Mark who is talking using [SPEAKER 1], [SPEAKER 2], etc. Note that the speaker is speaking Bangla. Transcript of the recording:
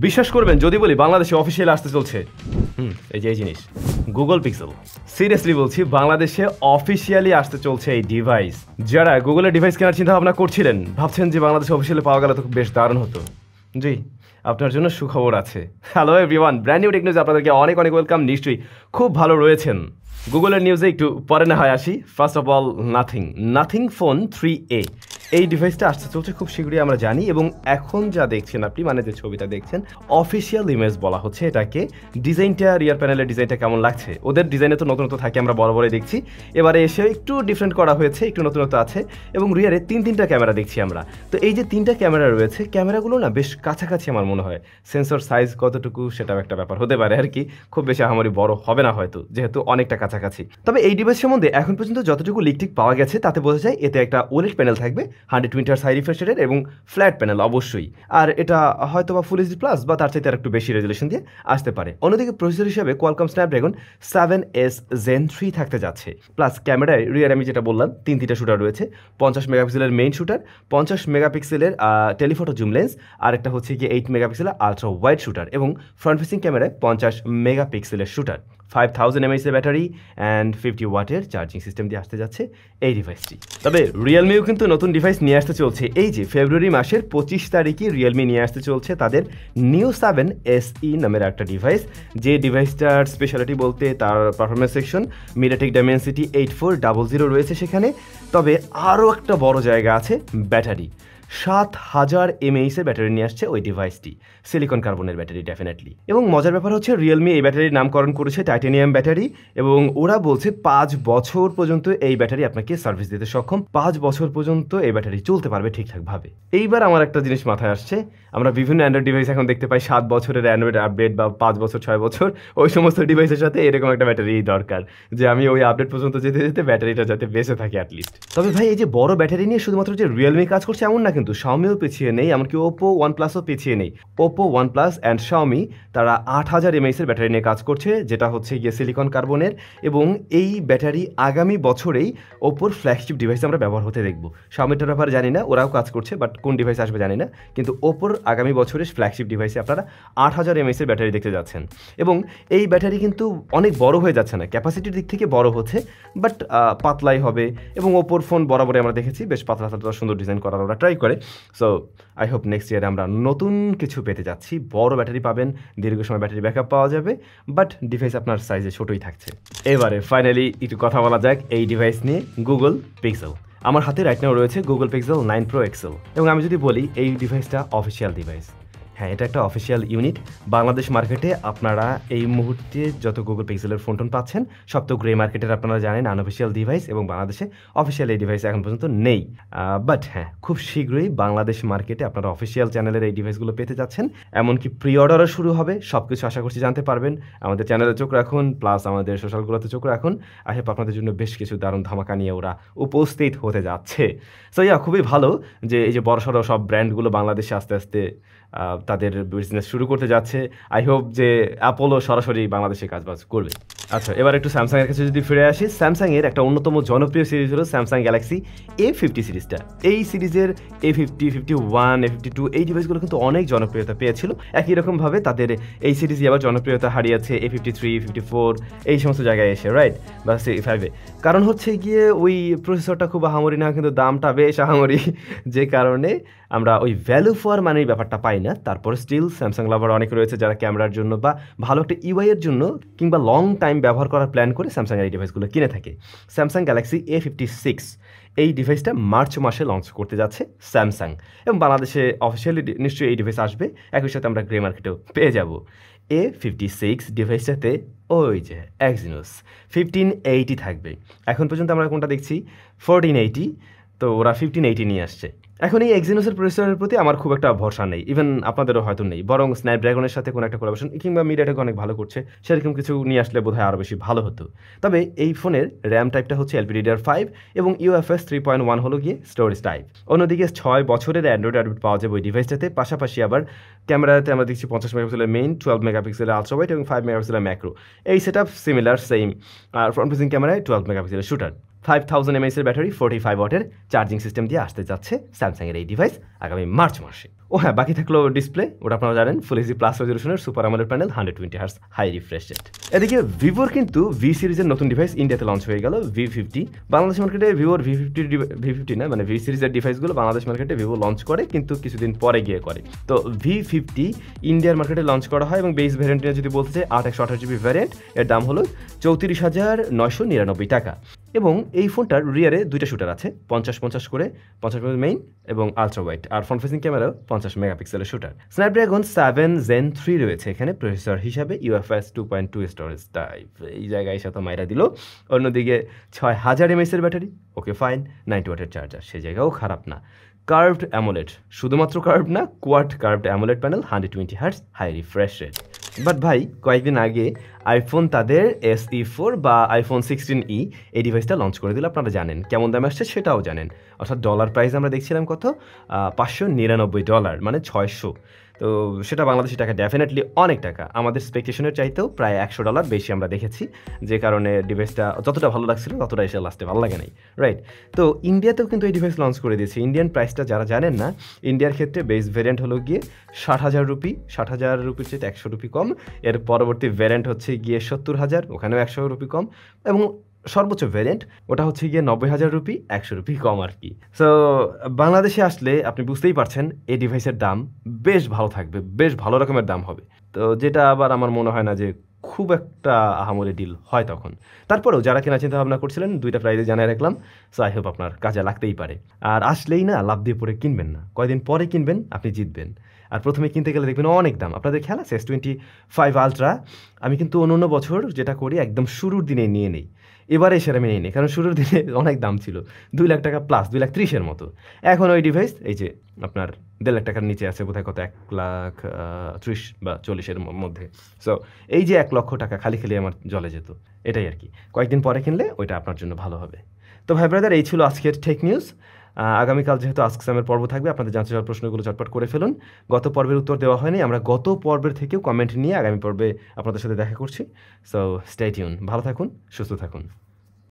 [SPEAKER 1] বিশ্বাস করবেন যদি বলি বাংলাদেশে অফিসিয়ালি আসতে চলছে এই যে এই জিনিস গুগল পিক্সেল। সিরিয়াসলি বলছি, বাংলাদেশে অফিসিয়ালি আসতে চলছে এই ডিভাইস। যারা গুগলের ডিভাইস কেনার চিন্তা ভাবনা করছিলেন, ভাবছেন যে বাংলাদেশে অফিসিয়ালি পাওয়া গেলে তো বেশ দারুণ হতো। জি, আপনার জন্য সুখবর আছে। Hello everyone, brand new tech নিউজে আপনাদেরকে অনেক অনেক ওয়েলকাম। নিশ্চয়ই খুব ভালো রয়েছেন। গুগলের নিউজে একটু পরে না হয় আসি। First of all nothing phone 3A এই ডিভাইসটা আসতে চলছে খুব শীঘ্রই আমরা জানি, এবং এখন যা দেখছেন আপনি, মানে যে ছবিটা দেখছেন, অফিসিয়াল ইমেজ বলা হচ্ছে এটাকে। ডিজাইনটা, রিয়ার প্যানেলের ডিজাইনটা কেমন লাগছে? ওদের ডিজাইনে তো নতুনত্ব থাকে, আমরা বরাবরই দেখছি। এবারে এসে একটু ডিফারেন্ট করা হয়েছে, একটু নতুনত্ব আছে, এবং রিয়ারে তিনটা ক্যামেরা দেখছি আমরা। তো এই যে তিনটা ক্যামেরা রয়েছে, ক্যামেরাগুলো না বেশ কাছাকাছি আমার মনে হয়। সেন্সর সাইজ কতটুকু সেটাও একটা ব্যাপার হতে পারে আর কি, খুব বেশি আহামরি বড় হবে না হয়তো, যেহেতু অনেকটা কাছাকাছি। তবে এই ডিভাইস সম্বন্ধে এখন পর্যন্ত যতটুকু লিকটিক পাওয়া গেছে তাতে বোঝা যায় এতে একটা ওলেড প্যানেল থাকবে, 120 হার্জ হাই রিফ্রেশ রেটের, এবং ফ্ল্যাট প্যানেল অবশ্যই। আর এটা হয়তো বা ফুল এইচডি প্লাস বা তার চাইতে আর একটু বেশি রেজুলেশন দিয়ে আসতে পারে। অন্যদিকে প্রসেসর হিসাবে কোয়ালকম স্ন্যাপড্রাগন 7S Gen 3 থাকতে যাচ্ছে। প্লাস ক্যামেরায় রিয়ার আমি যেটা বললাম, তিনটা শুটার রয়েছে। 50 মেগাপিক্সেলের মেইন শুটার, 50 মেগাপিক্সেলের টেলিফটো জুম লেন্স, আর একটা হচ্ছে গিয়ে 8 মেগাপিক্সেলের আলট্রা ওয়াইড শুটার, এবং ফ্রন্ট ফেসিং ক্যামেরায় 50 মেগাপিক্সেলের শুটার। 5000 mAh ব্যাটারি অ্যান্ড 50 ওয়াটের চার্জিং সিস্টেম দিয়ে আসতে যাচ্ছে এই ডিভাইসটি। তবে রিয়েলমিও কিন্তু নতুন ডিভাইস নিয়ে আসতে চলছে। এই যে ফেব্রুয়ারি মাসের 25 তারিখে রিয়েলমি নিয়ে আসতে চলছে তাদের নিউ 7 SE নামের একটা ডিভাইস। যে ডিভাইসটার স্পেশালিটি বলতে তার পারফরমেন্স সেকশন মিডিয়াটেক ডাইমেনসিটি 8400 রয়েছে সেখানে। তবে আরও একটা বড় জায়গা আছে, ব্যাটারি। 7000 mAh এর ব্যাটারি নিয়ে আসছে ওই ডিভাইসটি, সিলিকন কার্বনের ব্যাটারি ডেফিনেটলি। এবং মজার ব্যাপার হচ্ছে রিয়েলমি এই ব্যাটারির নামকরণ করেছে টাইটানিয়াম ব্যাটারি, এবং ওরা বলছে 5 বছর পর্যন্ত এই ব্যাটারি আপনাকে সার্ভিস দিতে সক্ষম। 5 বছর পর্যন্ত এই ব্যাটারি চলতে পারবে ঠিকঠাকভাবে। এইবার আমার একটা জিনিস মাথায় আসছে, আমরা বিভিন্ন অ্যান্ড্রয়েড ডিভাইস এখন দেখতে পাই 7 বছরের অ্যান্ড্রয়েড আপডেট, বা 5 বছর 6 বছর, ওই সমস্ত ডিভাইসের সাথে এরকম একটা ব্যাটারি দরকার, যে আমি ওই আপডেট পর্যন্ত যেতে যেতে ব্যাটারিটা যাতে বেঁচে থাকে অ্যাটলিস্ট। তবে ভাই, এই যে বড় ব্যাটারি নিয়ে শুধুমাত্র যে রিয়েলমি কাজ করছে এমন না, কিন্তু শাওমিও পিছিয়ে নেই, এমনকি ওপো ওয়ানপ্লাসও পিছিয়ে নেই। ওপো, ওয়ানপ্লাস অ্যান্ড শাওমি তারা 8000 mAh এর ব্যাটারি নিয়ে কাজ করছে, যেটা হচ্ছে গিয়ে সিলিকন কার্বনের, এবং এই ব্যাটারি আগামী বছরেই ওপোর ফ্ল্যাগশিপ ডিভাইসে আমরা ব্যবহার হতে দেখব। শাওমিটার ব্যাপারে জানি না, ওরাও কাজ করছে, বাট কোন ডিভাইস আসবে জানি না। কিন্তু ওপোর আগামী বছরের ফ্ল্যাগশিপ ডিভাইসে আপনারা 8000 mAh এর ব্যাটারি দেখতে যাচ্ছেন। এবং এই ব্যাটারি কিন্তু অনেক বড় হয়ে যাচ্ছে না, ক্যাপাসিটির দিক থেকে বড় হচ্ছে, বাট পাতলাই হবে। এবং ওপোর ফোন বরাবরই আমরা দেখেছি বেশ পাতলা পাতলা সুন্দর ডিজাইন করার ওরা ট্রাই করে। সো আই হোপ নেক্সট ইয়ারে আমরা নতুন কিছু পেতে যাচ্ছি। বড় ব্যাটারি পাবেন, দীর্ঘ সময় ব্যাটারি ব্যাকআপ পাওয়া যাবে, বাট ডিভাইস আপনার সাইজে ছোটোই থাকছে। এবারে ফাইনালি একটু কথা বলা যাক এই ডিভাইস নিয়ে, গুগল পিক্সেল। আমার হাতে রাইট নাও রয়েছে গুগল পিক্সেল 9 Pro XL, এবং আমি যদি বলি এই ডিভাইসটা অফিসিয়াল ডিভাইস। হ্যাঁ, এটা একটা অফিসিয়াল ইউনিট। বাংলাদেশ মার্কেটে আপনারা এই মুহূর্তে যত গুগল পিক্সেলের ফোন টোন পাচ্ছেন সব তো গ্রে মার্কেটের, আপনারা জানেন, আনঅফিসিয়াল ডিভাইস, এবং বাংলাদেশে অফিসিয়াল এই ডিভাইস এখন পর্যন্ত নেই। বাট হ্যাঁ, খুব শীঘ্রই বাংলাদেশ মার্কেটে আপনারা অফিসিয়াল চ্যানেলের এই ডিভাইসগুলো পেতে যাচ্ছেন, এমনকি প্রি অর্ডারও শুরু হবে। সব কিছু আশা করছি জানতে পারবেন। আমাদের চ্যানেলে চোখ রাখুন, প্লাস আমাদের সোশ্যালগুলোতে চোখ রাখুন। আই হোপ আপনাদের জন্য বেশ কিছু দারুণ ধামাকা নিয়ে ওরা উপস্থিত হতে যাচ্ছে। সো খুবই ভালো যে এই যে বড়সড় সব ব্র্যান্ডগুলো বাংলাদেশে আস্তে আস্তে তাদের বিজনেস শুরু করতে যাচ্ছে। আই হোপ যে অ্যাপোলো সরাসরি বাংলাদেশে কাজবাজ করবে। আচ্ছা, এবার একটু স্যামসাংয়ের কাছে যদি ফিরে আসি, স্যামসাংয়ের একটা অন্যতম জনপ্রিয় সিরিজ হলো স্যামসাং গ্যালাক্সি A50 সিরিজটা। এই সিরিজের A50, 51, A52 এই ডিভাইসগুলো কিন্তু অনেক জনপ্রিয়তা পেয়েছিল। একই রকমভাবে তাদের এই সিরিজই আবার জনপ্রিয়তা হারিয়েছে A53, 54 এই সমস্ত জায়গায় এসে, রাইট, বা C5-এ। কারণ হচ্ছে গিয়ে ওই প্রসেসরটা খুব আহামরি না, কিন্তু দামটা বেশ আহামরি, যে কারণে আমরা ওই ভ্যালু ফর মানির ব্যাপারটা পাই না। তারপরে স্টিল স্যামসাং লাভার অনেক রয়েছে যারা ক্যামেরার জন্য বা ভালো একটা ইউআইয়ের জন্য কিংবা লং টাইম ব্যবহার করার প্ল্যান করে স্যামসাংয়ের এই ডিভাইসগুলো কিনে থাকে। স্যামসাং গ্যালাক্সি A56 এই ডিভাইসটা মার্চ মাসে লঞ্চ করতে যাচ্ছে স্যামসাং, এবং বাংলাদেশে অফিসিয়ালি নিশ্চয়ই এই ডিভাইস আসবে। একই সাথে আমরা গ্রে মার্কেটেও পেয়ে যাব। A56 ডিভাইসটাতে ওই যে Exynos 1580 থাকবে। এখন পর্যন্ত আমরা কোনটা দেখছি 1480, তো ওরা 1580 নিয়ে আসছে। এখন এই এক্সিনোসের প্রসেসরের প্রতি আমার খুব একটা ভরসা নেই, ইভেন আপনাদেরও হয়তো নেই। বরং স্ন্যাপড্রাগনের সাথে কোনো একটা কোলাবোরেশন কিংবা মিডিয়াটেক অনেক ভালো করছে, সেরকম কিছু নিয়ে আসলে বোধহয় আরও বেশি ভালো হতো। তবে এই ফোনের র্যাম টাইপটা হচ্ছে LPDDR5, এবং UFS 3.1 হলো গিয়ে স্টোরেজ টাইপ। অন্যদিকে 6 বছরের অ্যান্ড্রয়েড আপডেট পাওয়া যাবে ওই ডিভাইসটাতে। পাশাপাশি আবার ক্যামেরাতে আমরা দেখছি 50 মেগাপিক্সেলের মেইন, 12 মেগাপিক্সেলের আলট্রা ওয়াইড, এবং 5 মেগাপিক্সেলের ম্যাক্রো। এই সেট আপ সিমিলার সেম। আর ফ্রন্ট ফেসিং ক্যামেরায় 12 মেগাপিক্সেলের শুটার। 5000 mAh এর ব্যাটারি 45 ওয়াটের চার্জিং সিস্টেম দিয়ে আসতে যাচ্ছে স্যামসাংয়ের এই ডিভাইস আগামী মার্চ মাসে। ও হ্যাঁ, বাকি থাকলো ডিসপ্লে, ওটা আপনারা জানেন ফুল এইচডি প্লাস রেজলিউশনের super AMOLED panel 120 hertz high refresh rate. এদিকে ভিভোর কিন্তু ভি সিরিজের নতুন ডিভাইস ইন্ডিয়াতে লঞ্চ হয়ে গেল V50। বাংলাদেশ মার্কেটে ভিভোর V50 না মানে ভি সিরিজের ডিভাইসগুলো বাংলাদেশ মার্কেটে ভিভো লঞ্চ করে কিন্তু কিছুদিন পরে গিয়ে করে। তো V50 ইন্ডিয়ার মার্কেটে লঞ্চ করা হয় এবং বেস ভ্যারিয়েন্ট নিয়ে যদি বলতে চাই 8/128GB ভ্যারিয়েন্ট, এর দাম হলো 34,999 টাকা। এবং এই ফোনটার রিয়ারে দুইটা শুটার আছে, 50-50 করে, 50 মেইন এবং আলট্রা ওয়াইড, আর ফ্রন্ট ফেসিং ক্যামেরাও 50 মেগাপিক্সেলের শুটার। স্ন্যাপড্রাগন 7 Gen 3 রয়েছে এখানে প্রসেসর হিসাবে, UFS 2.2 স্টোরেজ টাইপ, এই জায়গায় এসে তো মাইরা দিল। অন্যদিকে 6000 mAh এর ব্যাটারি, ওকে ফাইন, 90 ওয়াটের চার্জার, সে জায়গাও খারাপ না। কার্ভড অ্যামোলেড, শুধুমাত্র কার্ভড না, quad curved AMOLED panel 120 hertz high refresh rate. But ভাই, কয়েকদিন আগে আইফোন তাদের SE4 বা আইফোন 16e এই ডিভাইসটা লঞ্চ করে দিল, আপনারা জানেন কেমন দামে আসছে সেটাও জানেন। অর্থাৎ ডলার প্রাইস আমরা দেখছিলাম কত, $599, মানে 600। তো সেটা বাংলাদেশি টাকা ডেফিনেটলি অনেক টাকা, আমাদের এক্সপেকটেশনের চাইতেও প্রায় $100 বেশি আমরা দেখেছি, যে কারণে ডিভাইসটা যতটা ভালো লাগছিল ততটা এসে লাস্টে ভালো লাগে নাই, রাইট? তো ইন্ডিয়াতেও কিন্তু এই ডিভাইস লঞ্চ করে দিয়েছে। ইন্ডিয়ান প্রাইসটা যারা জানেন না, ইন্ডিয়ার ক্ষেত্রে বেস ভ্যারিয়েন্ট হলো গিয়ে 60,000 রুপি, 60,000 রুপির চেয়ে 100 রুপি কম। এর পরবর্তী ভ্যারিয়েন্ট হচ্ছে গিয়ে 70,000, ওখানেও 100 রুপি কম। এবং সর্বোচ্চ ভ্যারিয়েন্ট ওটা হচ্ছে গিয়ে 90,000 রুপি, 100 রুপি কম আর কি। সো বাংলাদেশে আসলে আপনি বুঝতেই পারছেন এই ডিভাইসের দাম বেশ ভালো থাকবে, বেশ ভালো রকমের দাম হবে। তো যেটা আবার আমার মনে হয় না যে খুব একটা আহামরি ডিল হয় তখন। তারপরেও যারা কেনার চিন্তা ভাবনা করছিলেন, দুইটা প্রাইজে জানাই রাখলাম। সো আই হোপ আপনার কাজে লাগতেই পারে। আর আসলেই না লাভ দিয়ে পরে কিনবেন না, কয়দিন পরে কিনবেন আপনি জিতবেন। আর প্রথমে কিনতে গেলে দেখবেন অনেক দাম। আপনাদের খেয়াল আছে S25 আলট্রা আমি কিন্তু অন্য বছর যেটা করি একদম শুরুর দিনে নিয়ে নেই, এবারে সেটা আমি নিয়ে নিই, কারণ শুরুর দিনে অনেক দাম ছিল, 2 লাখ টাকা প্লাস, 2,30,000 মতো। এখন ওই ডিভাইস এই যে আপনার 1.5 লাখ টাকার নিচে আছে, বোধহয় কত 1,30,000 বা 40,000 মধ্যে। সো এই যে 1 লক্ষ টাকা খালি খালি আমার জলে যেত, এটাই আর কি। কয়েকদিন পরে কিনলে ওইটা আপনার জন্য ভালো হবে। তো ভাই ব্রাদার, এই ছিল আজকের টেক নিউজ। আগামীকাল যেহেতু আস্ক সামের পর্ব থাকবে, আপনাদের জানতে চাওয়ার প্রশ্নগুলো চটপট করে ফেলুন। গত পর্বের উত্তর দেওয়া হয়নি, আমরা গত পর্বের থেকেও কমেন্ট নিয়ে আগামী পর্বে আপনাদের সাথে দেখা করছি। সো স্টে টিউন, ভালো থাকুন, সুস্থ থাকুন।